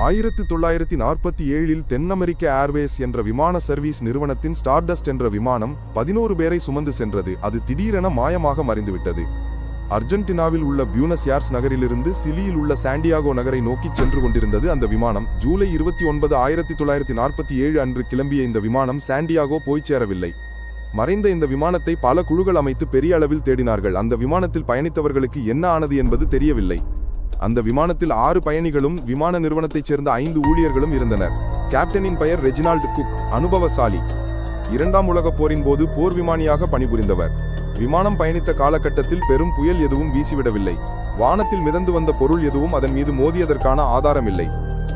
1947இல் தென் அமெரிக்க Airways என்ற விமான service நிறுவனத்தின் ஸ்டார்டஸ்ட் என்ற விமானம் 11 பேரை சுமந்து சென்றது. அது திடீரென மாயமாக மறைந்துவிட்டது. அர்ஜென்டினாவில் உள்ள பியூனஸ் ஏர்ஸ் நகரிலிருந்து சிலியில் உள்ள சாண்டியாகோ நகரை நோக்கி சென்று கொண்டிருந்தது அந்த விமானம். ஜூலை 29, 1947 அன்று கிளம்பிய இந்த விமானம் சாண்டியாகோ போய் சேரவில்லை. மறைந்த இந்த விமானத்தை பல குழுக்கள் அமைத்து பெரிய அளவில் தேடினார்கள். அந்த விமானத்தில் பயணித்தவர்களுக்கு என்ன ஆனது என்பது தெரியவில்லை. அந்த விமானத்தில் 6 பயணிகளும் விமான நிறுவனத்தைச் சேர்ந்த 5 ஊழியர்களும் இருந்தனர். கேப்டனின் பெயர் ரெஜினால்ட் குக், அனுபவசாலி. 2ஆம் உலகப் போரின் போது போர் விமானியாக பணிபுரிந்தவர். விமானம் பயணித்த காலகட்டத்தில் பெரும் புயல் எதுவும் வீசிவிடவில்லை. வானத்தில் மிதந்து வந்த பொருள் எதுவும் அதன் மீது மோதியதற்கான ஆதாரம் இல்லை.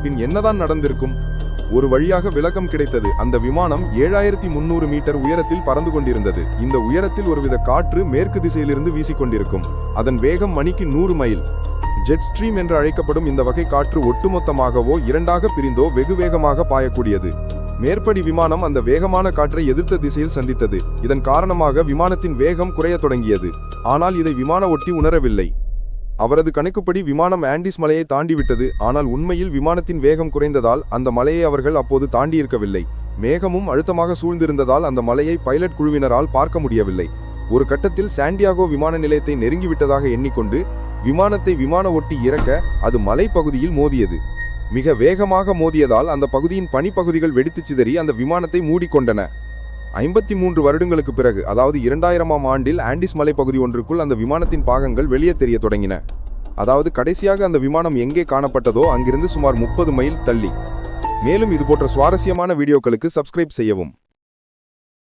பின் என்னதான் நடந்திருக்கும்? ஒரு வழியாக விளக்கம் கிடைத்தது. அந்த விமானம் 7300 மீட்டர் உயரத்தில் பறந்து கொண்டிருந்தது. இந்த உயரத்தில் ஒருவித காற்று மேற்கு திசையிலிருந்து வீசிக்கொண்டிருக்கும். அதன் வேகம் மணிக்கு 100 மைல். ஜெட் ஸ்ட்ரீம் என்று அழைக்கப்படும் இந்த வகை காற்று ஒட்டுமொத்தமாகவோ 2ஆக பிரிந்தோ வெகு வேகமாக பாயக்கூடியது. மேற்படி விமானம் அந்த வேகமான காற்றை எதிர்த்த திசையில் சந்தித்தது. இதன் காரணமாக விமானத்தின் வேகம் குறையத் தொடங்கியது. ஆனால் இதை விமான ஓட்டி உணரவில்லை. அவரது கணக்குப்படி விமானம் ஆண்டிஸ் மலையை தாண்டிவிட்டது. ஆனால் உண்மையில் விமானத்தின் வேகம் குறைந்ததால் அந்த மலையை அவர்கள் அப்போது தாண்டியிருக்கவில்லை. மேகமும் அழுத்தமாக சூழ்ந்திருந்ததால் அந்த மலையை பைலட் குழுவினரால் பார்க்க முடியவில்லை. ஒரு கட்டத்தில் சாண்டியாகோ விமான நிலையத்தை நெருங்கிவிட்டதாக எண்ணிக்கொண்டு விமானத்தை விமான ஓட்டி இறக்க அது மலைப்பகுதியில் மோதியது. மிக வேகமாக மோதியதால் அந்த பகுதியின் பனிப்பகுதிகள் வெடித்துச் சிதறி அந்த விமானத்தை மூடிக்கொண்டன. 53 வருடங்களுக்கு பிறகு, அதாவது 2000ஆம் ஆண்டில் ஆண்டிஸ் மலைப்பகுதி ஒன்றுக்குள் அந்த விமானத்தின் பாகங்கள் வெளியே தெரிய தொடங்கின. அதாவது கடைசியாக அந்த விமானம் எங்கே காணப்பட்டதோ அங்கிருந்து சுமார் 30 மைல் தள்ளி. மேலும் இதுபோன்ற சுவாரஸ்யமான வீடியோக்களுக்கு சப்ஸ்கிரைப் செய்யவும்.